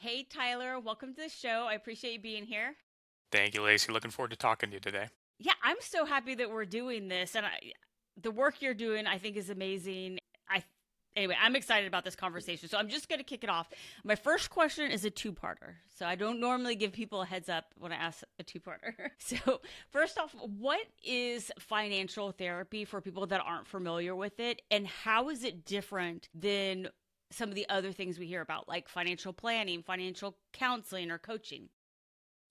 Hey, Tyler, welcome to the show. I appreciate you being here. Thank you, Lacey. Looking forward to talking to you today. Yeah, I'm so happy that we're doing this, and the work you're doing, I think, is amazing. Anyway, I'm excited about this conversation, so I'm just going to kick it off. My first question is a two-parter, so I don't normally give people a heads up when I ask a two-parter. So, first off, what is financial therapy for people that aren't familiar with it, and how is it different than some of the other things we hear about, like financial planning, financial counseling, or coaching?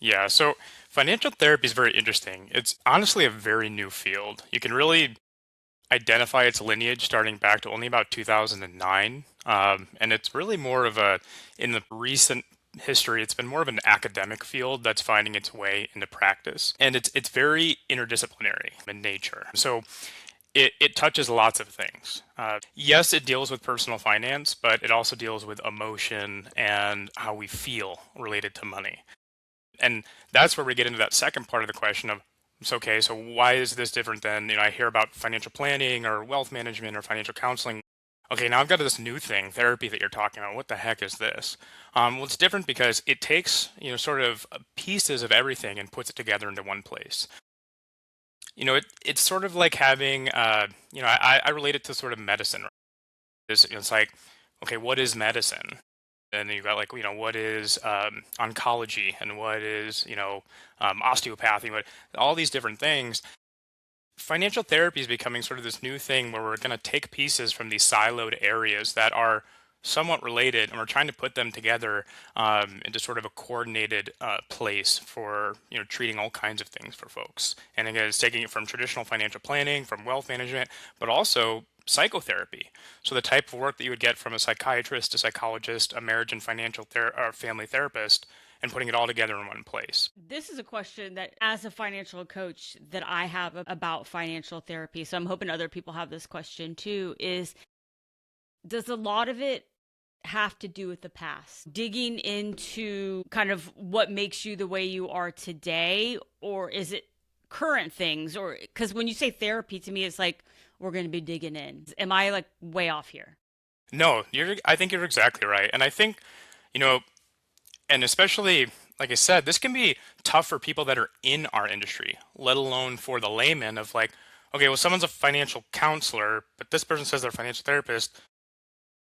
Yeah, so financial therapy is very interesting. It's honestly a very new field. You can really identify its lineage starting back to only about 2009. And it's really more of in the recent history, it's been more of an academic field that's finding its way into practice. And it's very interdisciplinary in nature. So it touches lots of things. Yes, it deals with personal finance, but it also deals with emotion and how we feel related to money. And that's where we get into that second part of the question of, it's okay, so why is this different than, I hear about financial planning or wealth management or financial counseling. Okay, now I've got this new thing, therapy, that you're talking about. What the heck is this? Well, it's different because it takes, sort of pieces of everything and puts it together into one place. It's sort of like having, I relate it to sort of medicine. It's like, okay, what is medicine? And then you've got, like, what is oncology, and what is, osteopathy, what, all these different things. Financial therapy is becoming sort of this new thing where we're going to take pieces from these siloed areas that are somewhat related, and we're trying to put them together into sort of a coordinated place for treating all kinds of things for folks. And again, it's taking it from traditional financial planning, from wealth management, but also psychotherapy. So the type of work that you would get from a psychiatrist, a psychologist, a marriage and or family therapist, and putting it all together in one place. This is a question that, as a financial coach, that I have about financial therapy. So I'm hoping other people have this question too. Is does a lot of it have to do with the past? Digging into kind of what makes you the way you are today, or is it current things? Or because when you say therapy, to me, it's like we're going to be digging in. Am I like way off here? No, I think you're exactly right. And I think, you know, and especially, like I said, this can be tough for people that are in our industry, let alone for the layman of like, okay, well, someone's a financial counselor, but this person says they're a financial therapist.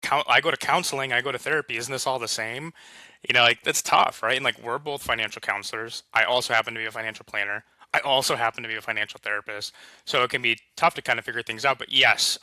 I go to counseling, I go to therapy. Isn't this all the same? Like, that's tough, right? And like, we're both financial counselors. I also happen to be a financial planner. I also happen to be a financial therapist. So it can be tough to kind of figure things out. But yes,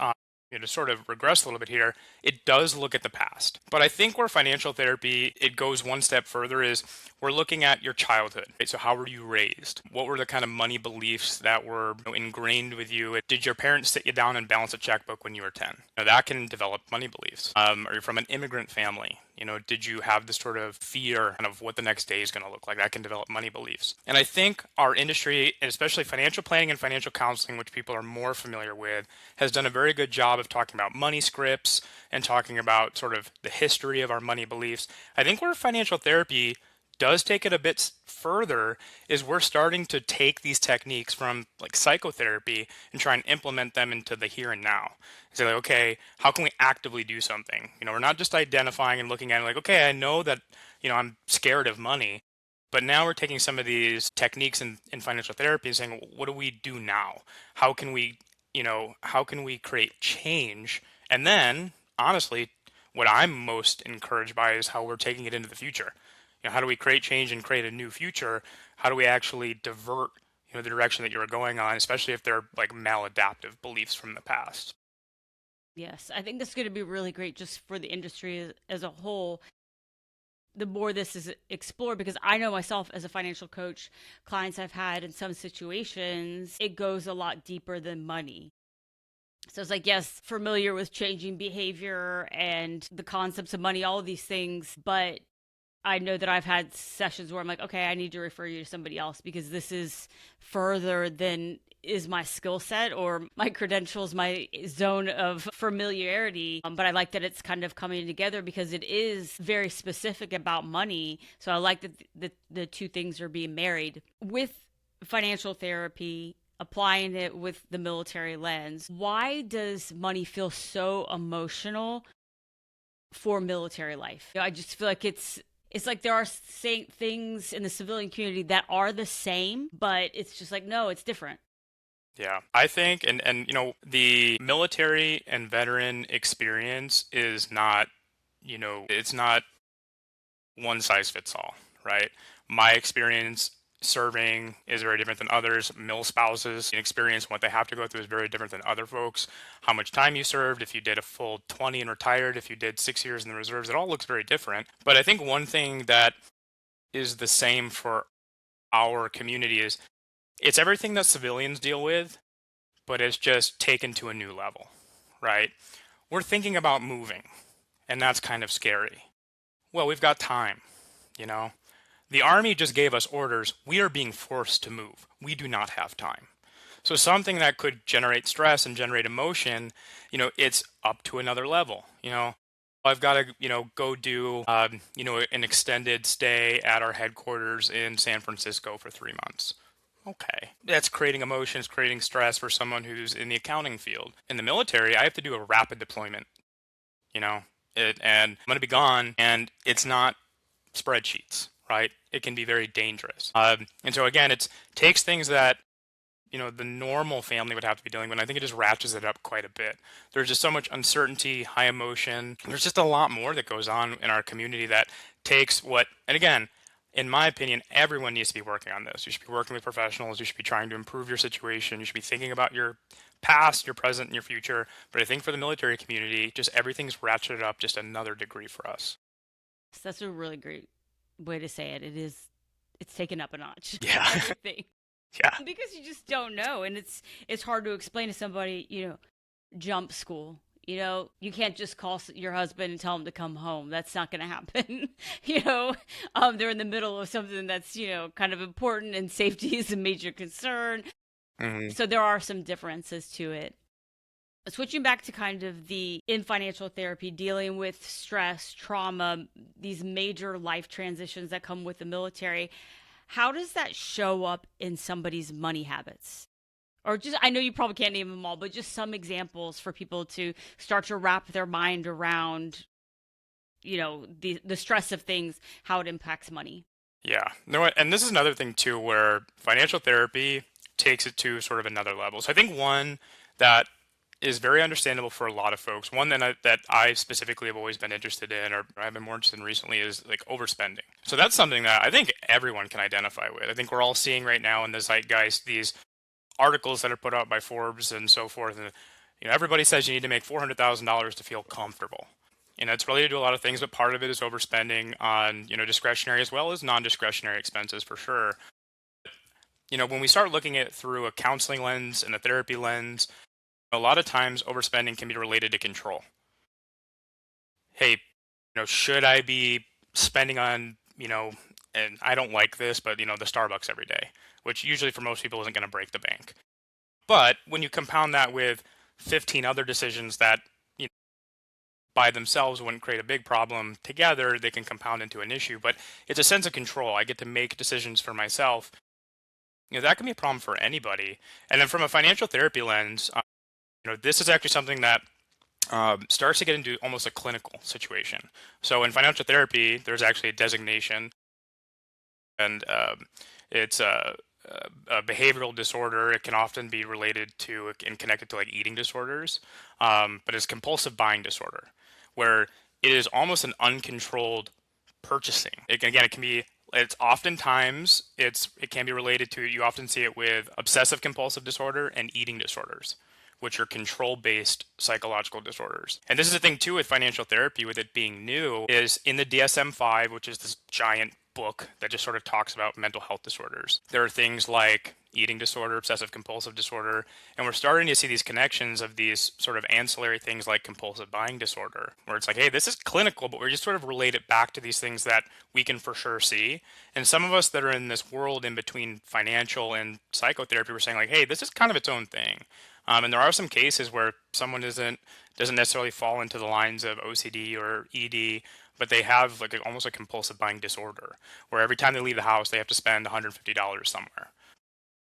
to sort of regress a little bit here, it does look at the past. But I think where financial therapy, it goes one step further is we're looking at your childhood. Right? So how were you raised? What were the kind of money beliefs that were ingrained with you? Did your parents sit you down and balance a checkbook when you were 10? That can develop money beliefs. Are you from an immigrant family? Did you have this sort of fear kind of what the next day is going to look like? That can develop money beliefs. And I think our industry, and especially financial planning and financial counseling, which people are more familiar with, has done a very good job of talking about money scripts and talking about sort of the history of our money beliefs. I think where financial therapy does take it a bit further is we're starting to take these techniques from like psychotherapy and try and implement them into the here and now. Say like, okay, how can we actively do something? We're not just identifying and looking at it like, okay, I know that, I'm scared of money, but now we're taking some of these techniques in financial therapy and saying, what do we do now? How can we, how can we create change? And then, honestly, what I'm most encouraged by is how we're taking it into the future. How do we create change and create a new future? How do we actually divert, the direction that you're going on, especially if they're like maladaptive beliefs from the past? Yes, I think this is going to be really great just for the industry as a whole. The more this is explored, because I know myself as a financial coach, clients I've had in some situations, it goes a lot deeper than money. So it's like, yes, familiar with changing behavior and the concepts of money, all of these things. But I know that I've had sessions where I'm like, okay, I need to refer you to somebody else because this is further than is my skill set or my credentials, my zone of familiarity. But I like that it's kind of coming together because it is very specific about money. So I like that the two things are being married with financial therapy. Applying it with the military lens, why does money feel so emotional for military life? I just feel like It's like there are things in the civilian community that are the same, but it's just like, no, it's different. Yeah, I think, and the military and veteran experience is not, it's not one size fits all, right? My experience serving is very different than others. Mill spouses experience what they have to go through is very different than other folks. How much time you served, if you did a full 20 and retired, if you did 6 years in the reserves, it all looks very different. But I think one thing that is the same for our community is it's everything that civilians deal with, but it's just taken to a new level, right? We're thinking about moving, and that's kind of scary. Well, we've got time, you know? The Army just gave us orders. We are being forced to move. We do not have time. So something that could generate stress and generate emotion, it's up to another level. I've got to, go do, an extended stay at our headquarters in San Francisco for 3 months. Okay. That's creating emotions, creating stress for someone who's in the accounting field. In the military, I have to do a rapid deployment, and I'm going to be gone, and it's not spreadsheets, right? It can be very dangerous. And so again, it takes things that the normal family would have to be dealing with. And I think it just ratchets it up quite a bit. There's just so much uncertainty, high emotion. There's just a lot more that goes on in our community that takes and again, in my opinion, everyone needs to be working on this. You should be working with professionals. You should be trying to improve your situation. You should be thinking about your past, your present, and your future. But I think for the military community, just everything's ratcheted up just another degree for us. So that's a really great way to say it. It's taken up a notch. Yeah. Everything. Yeah. Because you just don't know, and it's hard to explain to somebody, jump school. You can't just call your husband and tell him to come home. That's not going to happen. They're in the middle of something that's, kind of important, and safety is a major concern. Mm-hmm. So there are some differences to it. Switching back to kind of in financial therapy, dealing with stress, trauma, these major life transitions that come with the military, how does that show up in somebody's money habits? Or just, I know you probably can't name them all, but just some examples for people to start to wrap their mind around, the stress of things, how it impacts money. Yeah. No, and this is another thing too, where financial therapy takes it to sort of another level. So I think one that is very understandable for a lot of folks. One that I specifically have always been interested in, or I've been more interested in recently, is like overspending. So that's something that I think everyone can identify with. I think we're all seeing right now in the zeitgeist these articles that are put out by Forbes and so forth, and everybody says you need to make $400,000 to feel comfortable. It's related to a lot of things, but part of it is overspending on discretionary as well as non-discretionary expenses for sure. When we start looking at it through a counseling lens and a therapy lens, a lot of times overspending can be related to control. Hey, should I be spending on, and I don't like this, but the Starbucks every day, which usually for most people isn't going to break the bank. But when you compound that with 15 other decisions that by themselves wouldn't create a big problem, together they can compound into an issue. But it's a sense of control. I get to make decisions for myself. That can be a problem for anybody. And then from a financial therapy lens, this is actually something that starts to get into almost a clinical situation. So in financial therapy, there's actually a designation, and it's a behavioral disorder. It can often be related to and connected to like eating disorders, but it's compulsive buying disorder, where it is almost an uncontrolled purchasing. It can be. It's oftentimes it can be related to. You often see it with obsessive compulsive disorder and eating disorders, which are control-based psychological disorders. And this is the thing too with financial therapy, with it being new, is in the DSM-5, which is this giant book that just sort of talks about mental health disorders. There are things like eating disorder, obsessive compulsive disorder, and we're starting to see these connections of these sort of ancillary things like compulsive buying disorder, where it's like, hey, this is clinical, but we're just sort of relate it back to these things that we can for sure see. And some of us that are in this world in between financial and psychotherapy, we're saying like, hey, this is kind of its own thing. And there are some cases where someone doesn't necessarily fall into the lines of OCD or ED, but they have like almost a compulsive buying disorder, where every time they leave the house, they have to spend $150 somewhere.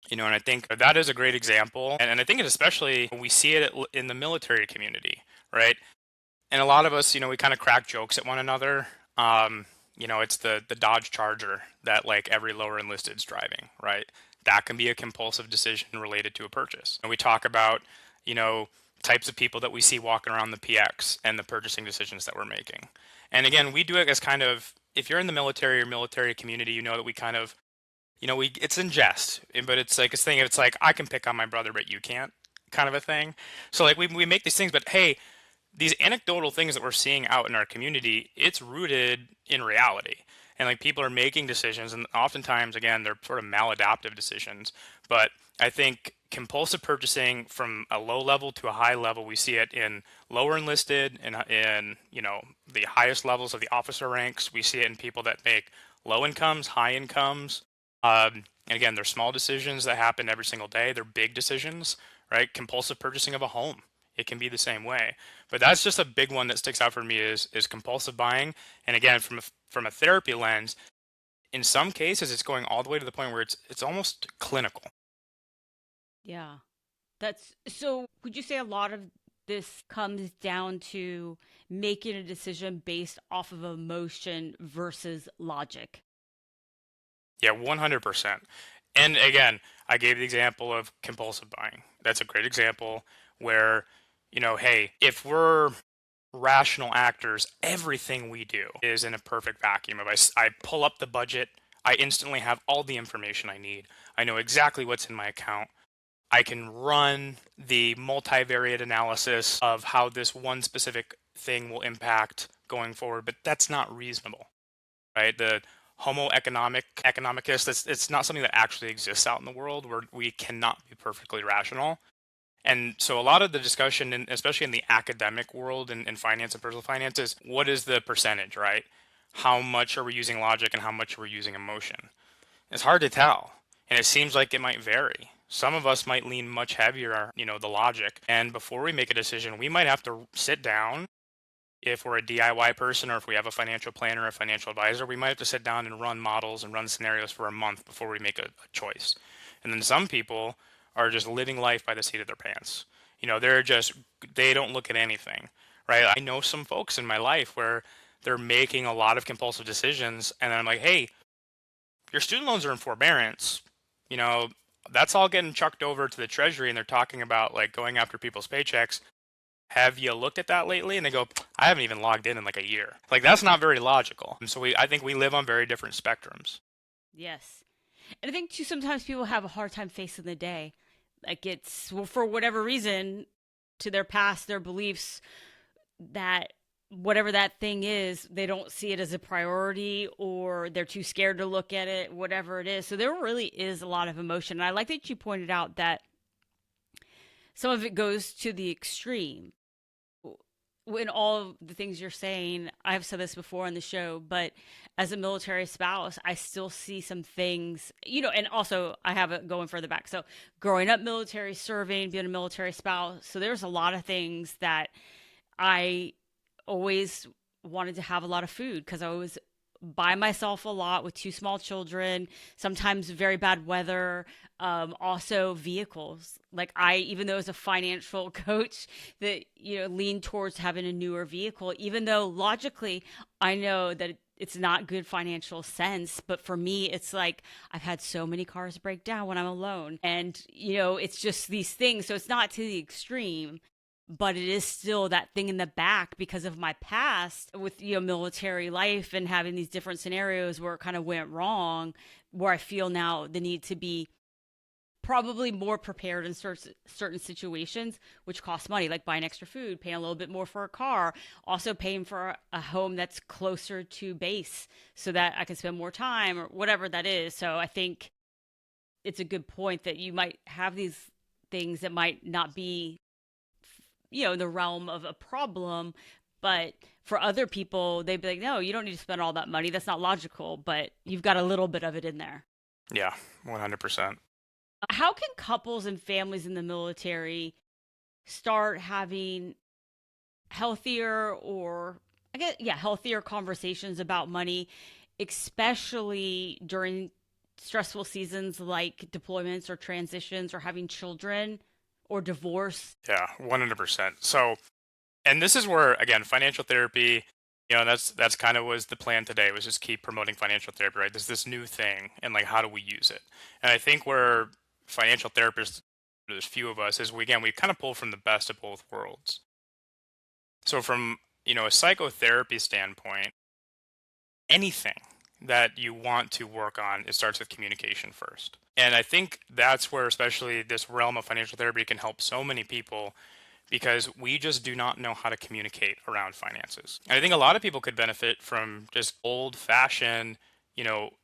And I think that is a great example. And I think it especially when we see it in the military community, right? And a lot of us, we kind of crack jokes at one another. It's the Dodge Charger that like every lower enlisted's driving, right? That can be a compulsive decision related to a purchase. And we talk about, you know, types of people that we see walking around the PX and the purchasing decisions that we're making. And again, we do it as kind of, if you're in the military or military community, you know that we kind of, we it's in jest, but it's like this thing. It's like I can pick on my brother, but you can't, kind of a thing. So like we make these things, but hey, these anecdotal things that we're seeing out in our community, it's rooted in reality. And like people are making decisions, and oftentimes, again, they're sort of maladaptive decisions. But I think compulsive purchasing from a low level to a high level, we see it in lower enlisted and in the highest levels of the officer ranks. We see it in people that make low incomes, high incomes. And again, they're small decisions that happen every single day. They're big decisions, right? Compulsive purchasing of a home, it can be the same way. But that's just a big one that sticks out for me is compulsive buying. And again, from a therapy lens, in some cases, it's going all the way to the point where it's almost clinical. Yeah. That's so. Would you say a lot of this comes down to making a decision based off of emotion versus logic? Yeah, 100%. And again, I gave the example of compulsive buying. That's a great example where, hey, if we're rational actors, everything we do is in a perfect vacuum. If I pull up the budget, I instantly have all the information I need. I know exactly what's in my account. I can run the multivariate analysis of how this one specific thing will impact going forward, but that's not reasonable, right? The Homo economicus, it's not something that actually exists out in the world where we cannot be perfectly rational. And so a lot of the discussion, especially in the academic world in finance and personal finance, is what is the percentage, right? How much are we using logic and how much are we using emotion? It's hard to tell. And it seems like it might vary. Some of us might lean much heavier, the logic. And before we make a decision, we might have to sit down. If we're a DIY person or if we have a financial planner or a financial advisor, we might have to sit down and run models and run scenarios for a month before we make a choice. And then some people are just living life by the seat of their pants. They don't look at anything, right? I know some folks in my life where they're making a lot of compulsive decisions, and I'm like, hey, your student loans are in forbearance. You know, that's all getting chucked over to the treasury, and they're talking about like going after people's paychecks. Have you looked at that lately? And they go, I haven't even logged in like a year. Like that's not very logical. And so I think we live on very different spectrums. Yes. And I think too sometimes people have a hard time facing the day. Like it's well, for whatever reason to their past, their beliefs that whatever that thing is, they don't see it as a priority or they're too scared to look at it, whatever it is. So there really is a lot of emotion. And I like that you pointed out that some of it goes to the extreme. In all of the things you're saying, I've said this before on the show, but as a military spouse, I still see some things, and also I have it going further back. So growing up military, serving, being a military spouse. So there's a lot of things that I always wanted to have a lot of food because I was by myself a lot with two small children, sometimes very bad weather, also vehicles. Like even though as a financial coach that, lean towards having a newer vehicle, even though logically I know that it's not good financial sense, but for me it's like I've had so many cars break down when I'm alone, and it's just these things. So it's not to the extreme, but it is still that thing in the back because of my past with military life and having these different scenarios where it kind of went wrong, where I feel now the need to be probably more prepared in certain situations, which costs money, like buying extra food, paying a little bit more for a car, also paying for a home that's closer to base so that I can spend more time or whatever that is. So I think it's a good point that you might have these things that might not be in the realm of a problem, but for other people they'd be like, no, you don't need to spend all that money, that's not logical, but you've got a little bit of it in there. Yeah, 100%. How can couples and families in the military start having healthier, or I guess yeah, healthier conversations about money, especially during stressful seasons like deployments or transitions or having children or divorce? Yeah, 100%. So, and this is where, again, financial therapy, That's kind of was the plan today, was just keep promoting financial therapy, right? There's this new thing, and like, how do we use it? And I think where financial therapists, there's few of us, is we kind of pull from the best of both worlds. So from, a psychotherapy standpoint, anything that you want to work on, it starts with communication first. And I think that's where especially this realm of financial therapy can help so many people, because we just do not know how to communicate around finances. And I think a lot of people could benefit from just old fashioned,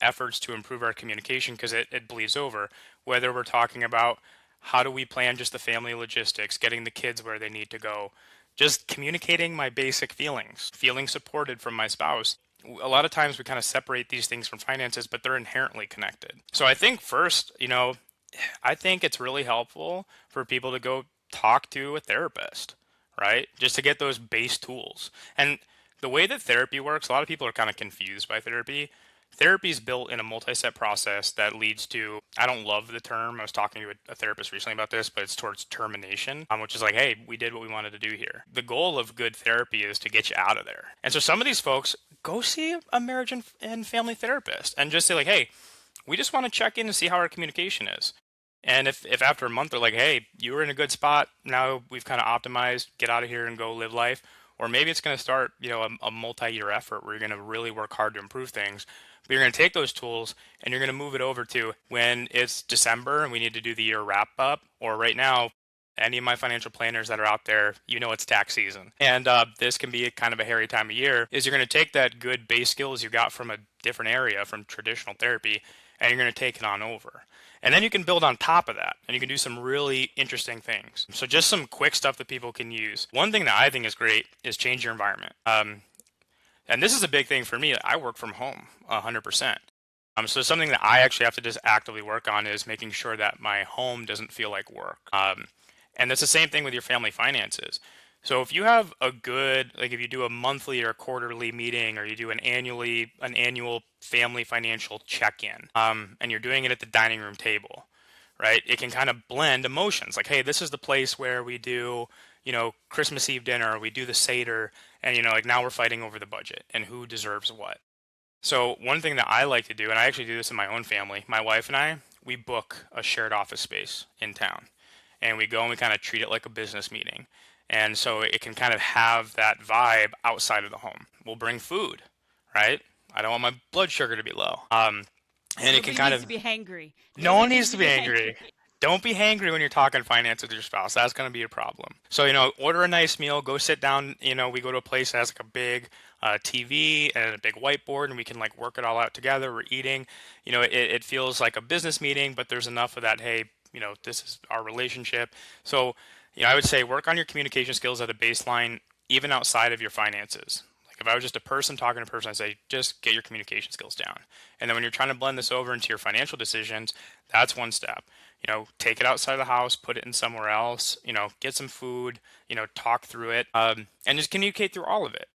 efforts to improve our communication, because it bleeds over. Whether we're talking about how do we plan just the family logistics, getting the kids where they need to go, just communicating my basic feelings, feeling supported from my spouse. A lot of times we kind of separate these things from finances, but they're inherently connected. So I think first, I think it's really helpful for people to go talk to a therapist, right? Just to get those base tools. And the way that therapy works, a lot of people are kind of confused by therapy. Therapy is built in a multi-step process that leads to, I don't love the term. I was talking to a therapist recently about this, but it's towards termination, which is like, hey, we did what we wanted to do here. The goal of good therapy is to get you out of there. And so some of these folks go see a marriage and family therapist and just say like, hey, we just want to check in and see how our communication is. And if after a month they're like, hey, you were in a good spot, now we've kind of optimized, get out of here and go live life. Or maybe it's going to start, a multi-year effort where you're going to really work hard to improve things. But you're going to take those tools and you're going to move it over to when it's December and we need to do the year wrap up, or right now, any of my financial planners that are out there, it's tax season. And this can be kind of a hairy time of year, is you're going to take that good base skills you got from a different area, from traditional therapy, and you're going to take it on over. And then you can build on top of that and you can do some really interesting things. So just some quick stuff that people can use. One thing that I think is great is change your environment. And this is a big thing for me. I work from home 100%. So something that I actually have to just actively work on is making sure that my home doesn't feel like work. And that's the same thing with your family finances. So if you have a good, like if you do a monthly or quarterly meeting, or you do an annual family financial check-in, and you're doing it at the dining room table, right? It can kind of blend emotions. Like, hey, this is the place where we do, Christmas Eve dinner, we do the Seder, and like now we're fighting over the budget and who deserves what. So one thing that I like to do, and I actually do this in my own family, my wife and I, we book a shared office space in town, and we go and we kind of treat it like a business meeting. And so it can kind of have that vibe outside of the home. We'll bring food, right? I don't want my blood sugar to be low. And it can Nobody kind needs of, to be hangry. no one Nobody needs needs to to be be angry. hangry. Don't be hangry when you're talking finance with your spouse. That's going to be a problem. So, order a nice meal, go sit down. We go to a place that has like a big TV and a big whiteboard, and we can like work it all out together. We're eating. It feels like a business meeting, but there's enough of that, hey, this is our relationship. So, I would say work on your communication skills at a baseline, even outside of your finances. Like if I was just a person talking to a person, I'd say just get your communication skills down. And then when you're trying to blend this over into your financial decisions, that's one step. Take it outside of the house, put it in somewhere else, get some food, talk through it, and just communicate through all of it.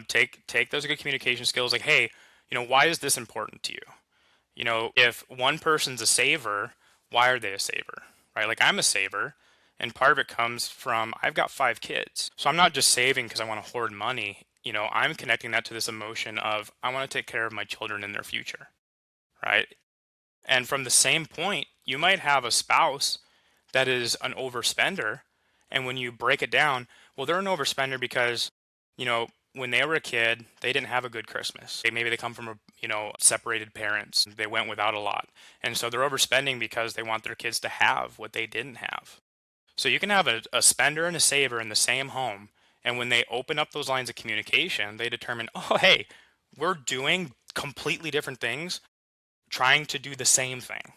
Take those good communication skills, like, hey, why is this important to you? If one person's a saver, why are they a saver, right? Like I'm a saver, and part of it comes from I've got 5 kids. So I'm not just saving because I want to hoard money. I'm connecting that to this emotion of I want to take care of my children in their future, right? And from the same point, you might have a spouse that is an overspender. And when you break it down, well, they're an overspender because, you know, when they were a kid, they didn't have a good Christmas. Maybe they come from separated parents. They went without a lot. And so they're overspending because they want their kids to have what they didn't have. So you can have a spender and a saver in the same home. And when they open up those lines of communication, they determine, oh, hey, we're doing completely different things, trying to do the same thing.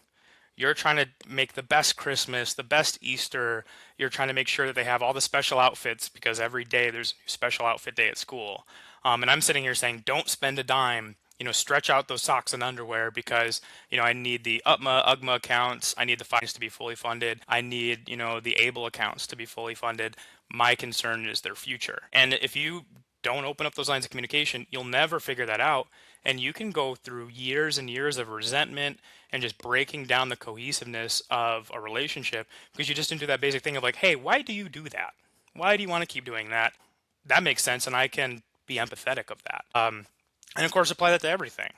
You're trying to make the best Christmas, the best Easter. You're trying to make sure that they have all the special outfits because every day there's a special outfit day at school. And I'm sitting here saying, don't spend a dime. Stretch out those socks and underwear because, I need the UGMA accounts. I need the finance to be fully funded. I need, the ABLE accounts to be fully funded. My concern is their future. And if you don't open up those lines of communication, you'll never figure that out. And you can go through years and years of resentment and just breaking down the cohesiveness of a relationship because you just didn't do that basic thing of like, hey, why do you do that? Why do you want to keep doing that? That makes sense. And I can be empathetic of that. And of course, apply that to everything.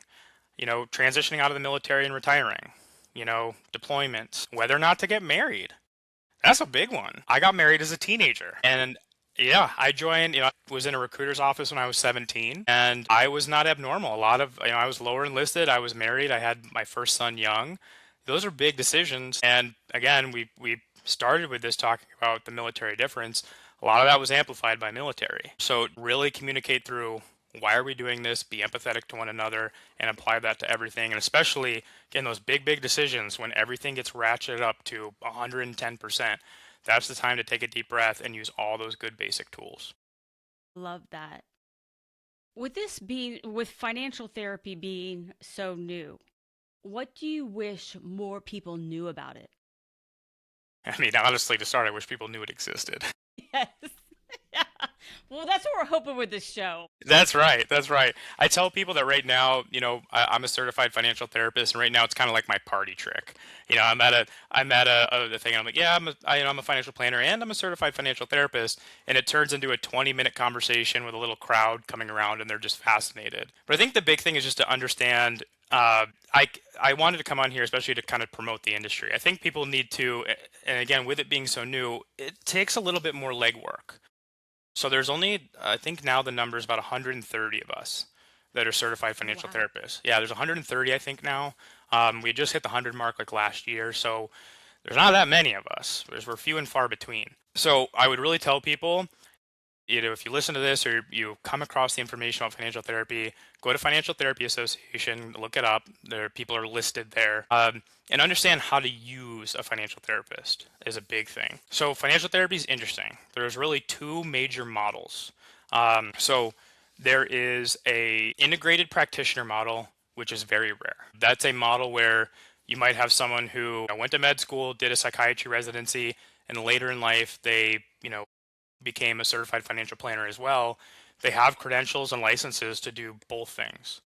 Transitioning out of the military and retiring, deployments, whether or not to get married. That's a big one. I got married as a teenager. And yeah, I joined, I was in a recruiter's office when I was 17, and I was not abnormal. A lot of, I was lower enlisted. I was married. I had my first son young. Those are big decisions. And again, we started with this talking about the military difference. A lot of that was amplified by military. So really communicate through, why are we doing this? Be empathetic to one another and apply that to everything. And especially, again, those big decisions when everything gets ratcheted up to 110%, that's the time to take a deep breath and use all those good basic tools. Love that. With financial therapy being so new, what do you wish more people knew about it? I mean, honestly, to start, I wish people knew it existed. Yes. Yeah. Well, that's what we're hoping with this show. That's right. That's right. I tell people that right now, I'm a certified financial therapist, and right now it's kind of like my party trick. I'm at a thing, and I'm like, yeah, I'm a financial planner, and I'm a certified financial therapist, and it turns into a 20-minute conversation with a little crowd coming around, and they're just fascinated. But I think the big thing is just to understand. I wanted to come on here especially to kind of promote the industry. I think people need to, and again, with it being so new, it takes a little bit more legwork. So there's only, I think now the number is about 130 of us that are certified Oh, financial wow. therapists. Yeah, there's 130 I think now. We just hit the 100 mark like last year, so there's not that many of us. We're few and far between. So I would really tell people, if you listen to this or you come across the information about financial therapy, go to Financial Therapy Association, look it up. There, people are listed there, and understand how to use a financial therapist is a big thing. So financial therapy is interesting. There's really two major models. So there is a integrated practitioner model, which is very rare. That's a model where you might have someone who went to med school, did a psychiatry residency, and later in life they, became a certified financial planner as well. They have credentials and licenses to do both things.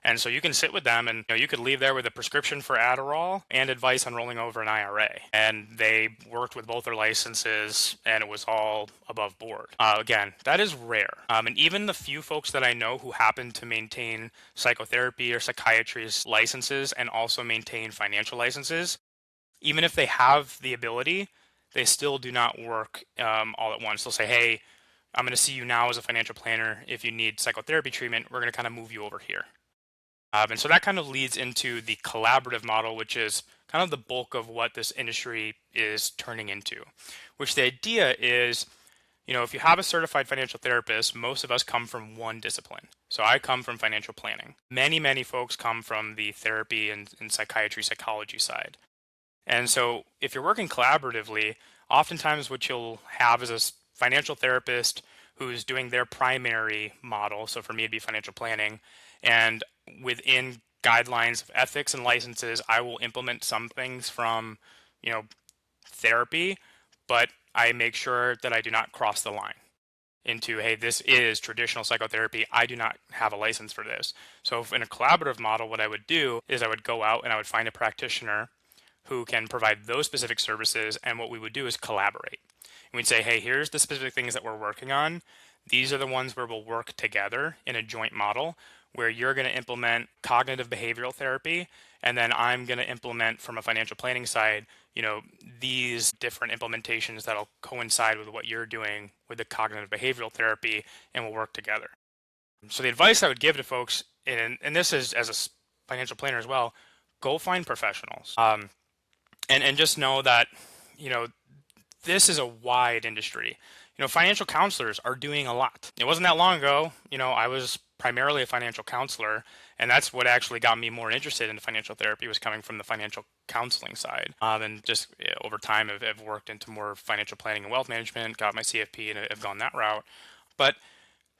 And so you can sit with them and you could leave there with a prescription for Adderall and advice on rolling over an IRA. And they worked with both their licenses and it was all above board. Again, that is rare. And even the few folks that I know who happen to maintain psychotherapy or psychiatry's licenses and also maintain financial licenses, even if they have the ability, they still do not work all at once. They'll say, hey, I'm going to see you now as a financial planner. If you need psychotherapy treatment, we're going to kind of move you over here. And so that kind of leads into the collaborative model, which is kind of the bulk of what this industry is turning into, which the idea is, if you have a certified financial therapist, most of us come from one discipline. So I come from financial planning. Many folks come from the therapy and psychiatry, psychology side. And so if you're working collaboratively, oftentimes what you'll have is a financial therapist who's doing their primary model. So for me, it'd be financial planning. And within guidelines of ethics and licenses, I will implement some things from, therapy, but I make sure that I do not cross the line into, hey, this is traditional psychotherapy. I do not have a license for this. So in a collaborative model, what I would do is I would go out and I would find a practitioner who can provide those specific services. And what we would do is collaborate. And we'd say, hey, here's the specific things that we're working on. These are the ones where we'll work together in a joint model where you're going to implement cognitive behavioral therapy. And then I'm going to implement from a financial planning side, these different implementations that'll coincide with what you're doing with the cognitive behavioral therapy, and we'll work together. So the advice I would give to folks, and this is as a financial planner as well, go find professionals. And just know that, you know, this is a wide industry. Financial counselors are doing a lot. It wasn't that long ago, I was primarily a financial counselor, and that's what actually got me more interested in financial therapy, was coming from the financial counseling side. And just over time, I've worked into more financial planning and wealth management, got my CFP, and I've gone that route. But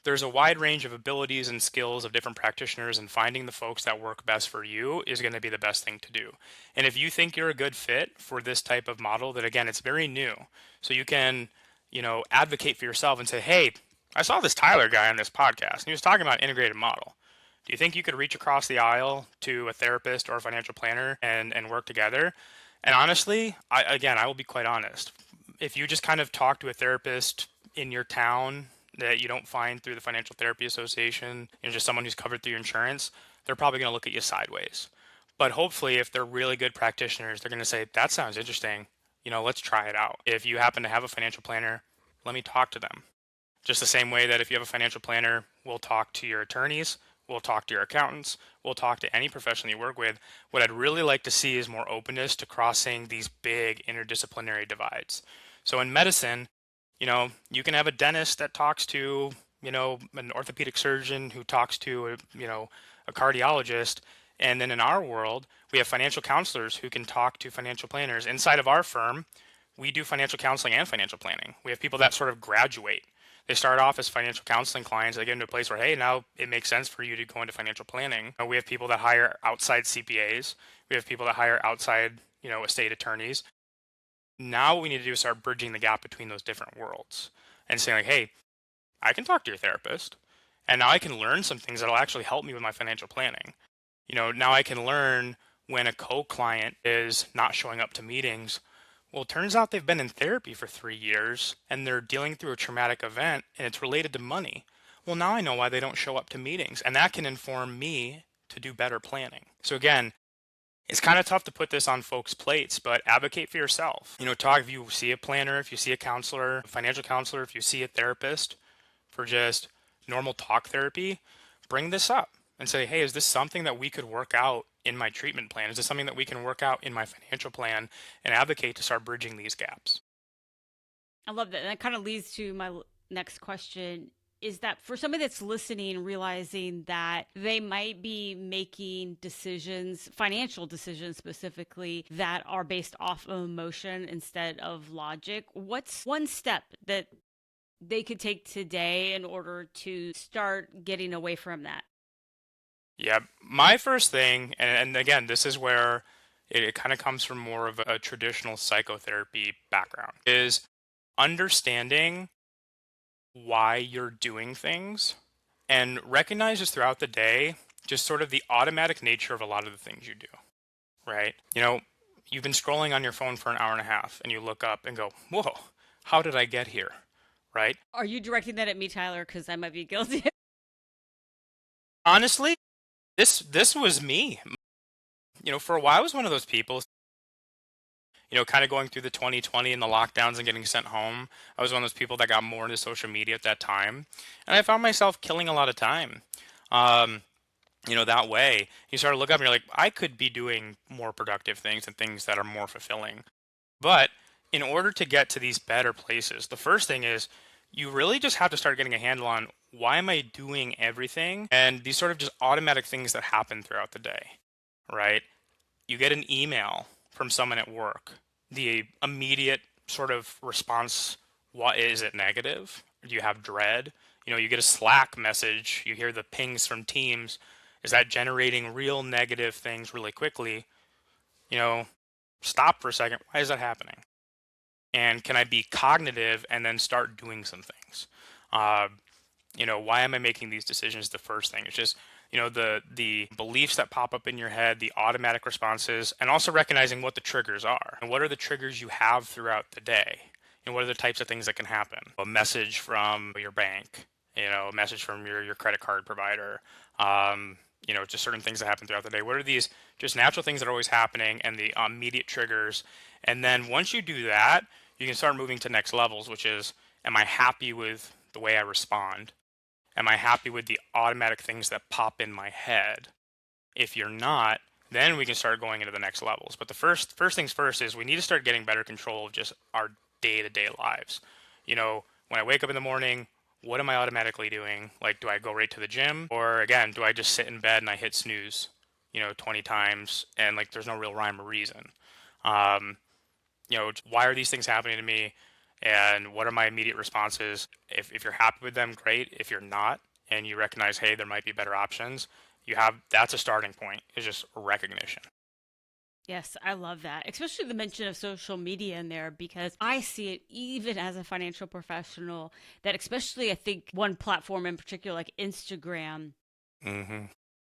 there's a wide range of abilities and skills of different practitioners, and finding the folks that work best for you is going to be the best thing to do. And if you think you're a good fit for this type of model, that again, it's very new. So you can, advocate for yourself and say, hey, I saw this Tyler guy on this podcast and he was talking about integrated model. Do you think you could reach across the aisle to a therapist or a financial planner and work together? And honestly, I will be quite honest. If you just kind of talk to a therapist in your town that you don't find through the Financial Therapy Association, just someone who's covered through your insurance, they're probably going to look at you sideways. But hopefully, if they're really good practitioners, they're going to say, that sounds interesting. Let's try it out. If you happen to have a financial planner, let me talk to them. Just the same way that if you have a financial planner, we'll talk to your attorneys, we'll talk to your accountants, we'll talk to any professional you work with. What I'd really like to see is more openness to crossing these big interdisciplinary divides. So in medicine, you can have a dentist that talks to, an orthopedic surgeon who talks to, a cardiologist. And then in our world, we have financial counselors who can talk to financial planners. Inside of our firm, we do financial counseling and financial planning. We have people that sort of graduate. They start off as financial counseling clients. They get into a place where, hey, now it makes sense for you to go into financial planning. We have people that hire outside CPAs. We have people that hire outside, estate attorneys. Now what we need to do is start bridging the gap between those different worlds and saying, like, hey, I can talk to your therapist, and now I can learn some things that'll actually help me with my financial planning. Now I can learn when a co-client is not showing up to meetings. Well, it turns out they've been in therapy for 3 years and they're dealing through a traumatic event and it's related to money. Well, now I know why they don't show up to meetings, and that can inform me to do better planning. So again, it's kind of tough to put this on folks' plates, but advocate for yourself. Talk if you see a planner, if you see a counselor, a financial counselor, if you see a therapist for just normal talk therapy, bring this up and say, hey, is this something that we could work out in my treatment plan? Is this something that we can work out in my financial plan, and advocate to start bridging these gaps? I love that. And that kind of leads to my next question is that for somebody that's listening, realizing that they might be making decisions, financial decisions specifically, that are based off of emotion instead of logic, what's one step that they could take today in order to start getting away from that? Yeah, my first thing, and again, this is where it kind of comes from more of a traditional psychotherapy background, is understanding why you're doing things and recognize just throughout the day, just sort of the automatic nature of a lot of the things you do, right? You've been scrolling on your phone for an hour and a half and you look up and go, whoa, how did I get here? Right? Are you directing that at me, Tyler? Because I might be guilty. Honestly, this was me. For a while I was one of those people, kind of going through the 2020 and the lockdowns and getting sent home. I was one of those people that got more into social media at that time. And I found myself killing a lot of time. Um, that way, you start to look up and you're like, I could be doing more productive things and things that are more fulfilling. But in order to get to these better places, the first thing is you really just have to start getting a handle on, why am I doing everything? And these sort of just automatic things that happen throughout the day, right? You get an email from someone at work. The immediate sort of response, what is it, negative? Do you have dread? You get a Slack message, you hear the pings from Teams. Is that generating real negative things really quickly? Stop for a second. Why is that happening? And can I be cognitive and then start doing some things? Uh, why am I making these decisions? The first thing is just, the beliefs that pop up in your head, the automatic responses, and also recognizing what the triggers are and what are the triggers you have throughout the day, and what are the types of things that can happen. A message from your bank, a message from your credit card provider, just certain things that happen throughout the day. What are these just natural things that are always happening and the immediate triggers? And then once you do that, you can start moving to next levels, which is, am I happy with the way I respond? Am I happy with the automatic things that pop in my head? If you're not, then we can start going into the next levels. But the first things first is we need to start getting better control of just our day-to-day lives. When I wake up in the morning, what am I automatically doing? Like, do I go right to the gym? Or again, do I just sit in bed and I hit snooze, 20 times and like there's no real rhyme or reason? Um, why are these things happening to me? And what are my immediate responses? If you're happy with them, great. If you're not, and you recognize, hey, there might be better options, that's a starting point. It's just recognition. Yes, I love that. Especially the mention of social media in there, because I see it even as a financial professional that, especially I think one platform in particular like Instagram, Mm-hmm.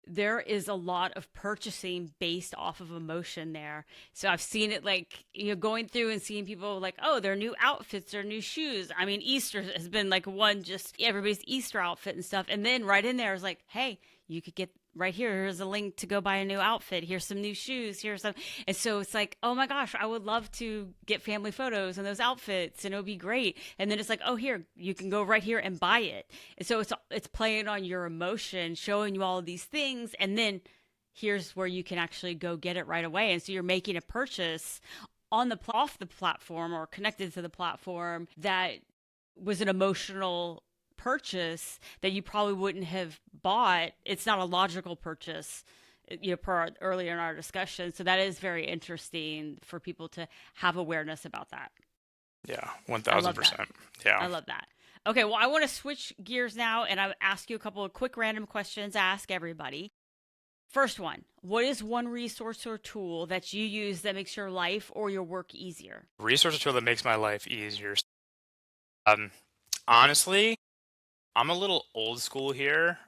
there is a lot of purchasing based off of emotion there. So I've seen it like, going through and seeing people like, oh, their new outfits or new shoes. I mean, Easter has been like one, just everybody's Easter outfit and stuff. And then right in there is like, hey, you could get right here. Here's a link to go buy a new outfit. Here's some new shoes. Here's some. And so it's like, oh my gosh, I would love to get family photos and those outfits and it would be great. And then it's like, oh, here, you can go right here and buy it. And so it's playing on your emotion, showing you all of these things. And then here's where you can actually go get it right away. And so you're making a purchase on the off the platform or connected to the platform that was an emotional purchase that you probably wouldn't have bought. It's not a logical purchase, per earlier in our discussion. So that is very interesting for people to have awareness about that. Yeah, I love that. 1000%. Yeah. I love that. Okay, well, I want to switch gears now and I ask you a couple of quick random questions. I ask everybody. First one, what is one resource or tool that you use that makes your life or your work easier? Resource or tool that makes my life easier. Um, Honestly, I'm a little old school here.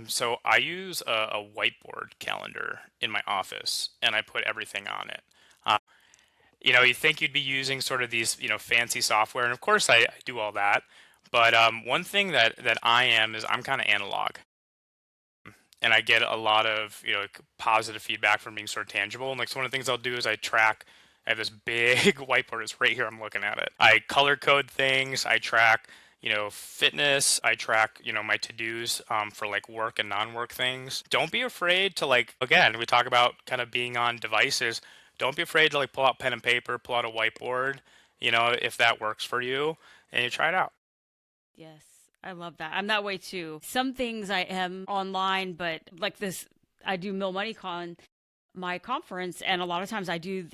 So I use a whiteboard calendar in my office and I put everything on it. You think you'd be using sort of these, fancy software, and of course I do all that. But one thing that I am is I'm kind of analog, and I get a lot of like, positive feedback from being sort of tangible. And like, so one of the things I'll do is I track. I have this big whiteboard. It's right here. I'm looking at it. I color code things. I track fitness. I track my to-dos for like work and non-work things. Don't be afraid to, like, again, we talk about kind of being on devices. Don't be afraid to like pull out pen and paper, pull out a whiteboard, if that works for you, and you try it out. Yes, I love that. I'm that way too. Some things I am online, but like this, I do Mill MoneyCon, my conference, and a lot of times I do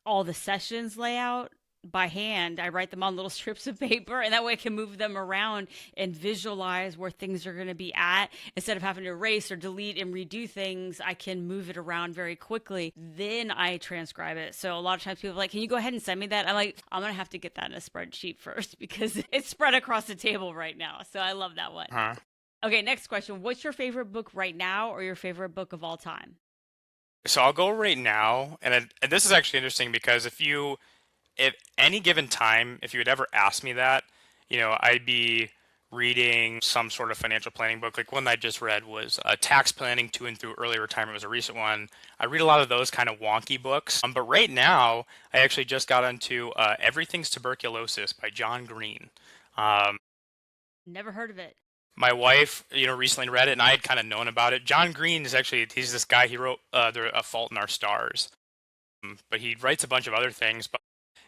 all the sessions layout by hand. I write them on little strips of paper, and that way I can move them around and visualize where things are going to be at. Instead of having to erase or delete and redo things, I can move it around very quickly. Then I transcribe it. So a lot of times people are like, can you go ahead and send me that? I'm like, I'm going to have to get that in a spreadsheet first because it's spread across the table right now. So I love that one. Huh? Okay, next question. What's your favorite book right now or your favorite book of all time? So I'll go right now, and this is actually interesting because if any given time, if you would ever ask me that, I'd be reading some sort of financial planning book. Like one that I just read was Tax Planning to and Through Early Retirement was a recent one. I read a lot of those kind of wonky books. But right now, I actually just got into Everything's Tuberculosis by John Green. Um, Never heard of it. my wife, recently read it, and I had kind of known about it. John Green he's this guy. He wrote A Fault in Our Stars, but he writes a bunch of other things. But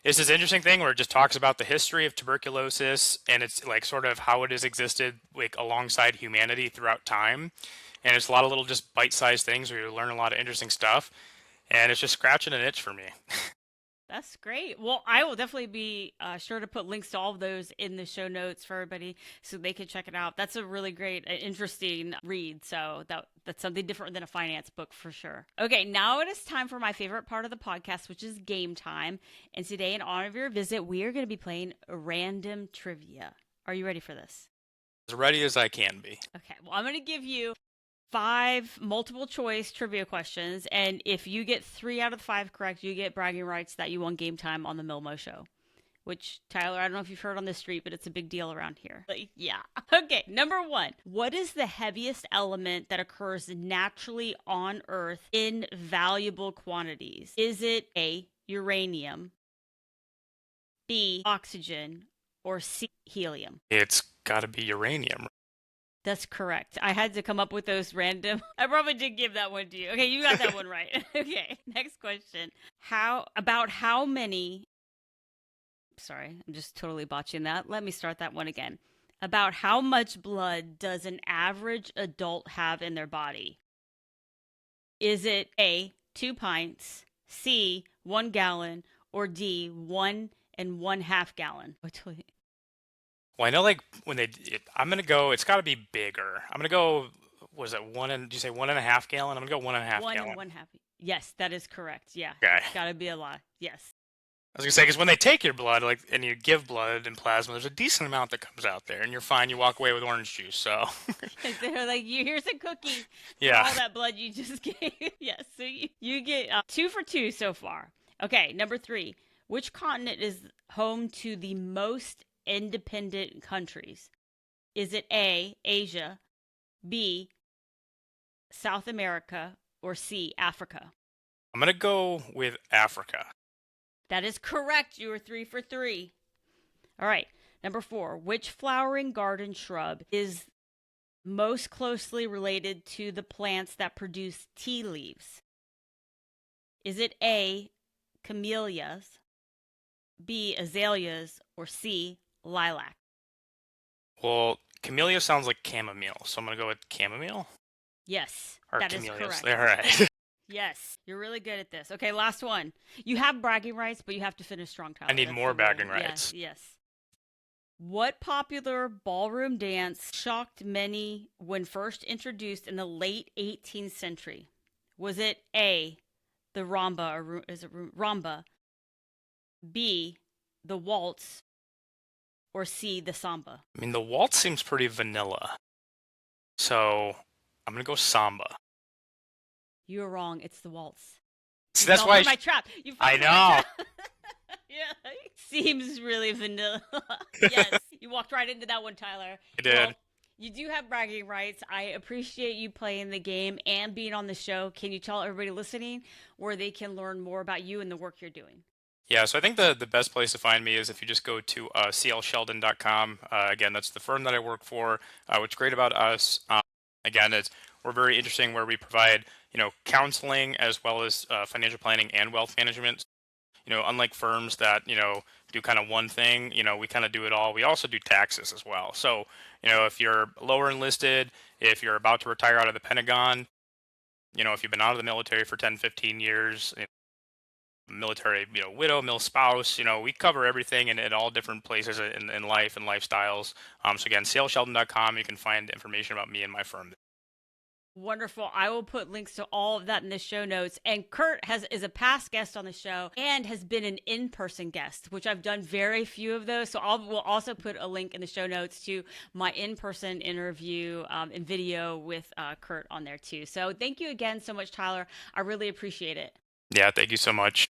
it's this interesting thing where it just talks about the history of tuberculosis and it's like sort of how it has existed like alongside humanity throughout time. And it's a lot of little just bite-sized things where you learn a lot of interesting stuff. And it's just scratching an itch for me. That's great. Well, I will definitely be sure to put links to all of those in the show notes for everybody so they can check it out. That's a really great, interesting read. So that's something different than a finance book for sure. Okay, now it is time for my favorite part of the podcast, which is game time. And today, in honor of your visit, we are going to be playing random trivia. Are you ready for this? As ready as I can be. Okay, well, I'm going to give you 5 multiple choice trivia questions, and if you get 3 out of the 5 correct, you get bragging rights that you won game time on the MILMO Show. Which, Tyler, I don't know if you've heard on the street, but it's a big deal around here. Like, yeah. Okay, number 1. What is the heaviest element that occurs naturally on Earth in valuable quantities? Is it A, uranium, B, oxygen, or C, helium? It's got to be uranium. That's correct. I had to come up with those random. I probably did give that one to you. Okay, you got that one right. Okay, next question. How many? Sorry, I'm just totally botching that. Let me start that one again. About how much blood does an average adult have in their body? Is it A, 2 pints, C, 1 gallon, or D, 1.5 gallon? Well, I know like I'm going to go, it's got to be bigger. I'm going to go, was it did you say 1.5 gallon? I'm going to go 1.5 One gallon. and one half. Yes, that is correct. Yeah. Okay. It's got to be a lot. Yes. I was gonna say because when they take your blood, like, and you give blood and plasma, there's a decent amount that comes out there, and you're fine. You walk away with orange juice. So, They're like, here's a cookie for yeah, all that blood you just gave. Yes, so you get 2 for 2 so far. Okay, number 3. Which continent is home to the most independent countries? Is it A, Asia, B, South America, or C, Africa? I'm gonna go with Africa. That is correct. You are 3 for 3. All right, number 4. Which flowering garden shrub is most closely related to the plants that produce tea leaves? Is it A, camellias, B, azaleas, or C, lilac? Well, camellia sounds like chamomile, so I'm gonna go with chamomile Yes, or that is camellias. correct. All right. Yes, you're really good at this. Okay, last one. You have bragging rights, but you have to finish strong, I Tyler. need That's more the rule. bragging Yes, rights. yes. What popular ballroom dance shocked many when first introduced in the late 18th century? Was it A, the rumba, or is it rumba, B, the waltz, or C, the samba? I mean, the waltz seems pretty vanilla, so I'm gonna go samba. You're wrong. It's the waltz. See, You that's fell why for my trap. You fell I for my know. trap. Yeah, seems really vanilla. Yes, you walked right into that one, Tyler. I Well, did. you do have bragging rights. I appreciate you playing the game and being on the show. Can you tell everybody listening where they can learn more about you and the work you're doing? Yeah, so I think the best place to find me is if you just go to clsheldon.com. Again, that's the firm that I work for. What's great about us, again, is we're very interesting where we provide, counseling as well as financial planning and wealth management. Unlike firms that, do kind of one thing, we kind of do it all. We also do taxes as well. So, if you're lower enlisted, if you're about to retire out of the Pentagon, if you've been out of the military for 10, 15 years, military, widow, mil spouse, we cover everything in all different places in life and lifestyles. So again, salesheldon.com, you can find information about me and my firm. Wonderful. I will put links to all of that in the show notes. And Kurt is a past guest on the show and has been an in-person guest, which I've done very few of those. So we'll also put a link in the show notes to my in-person interview and video with Kurt on there too. So thank you again so much, Tyler. I really appreciate it. Yeah, thank you so much.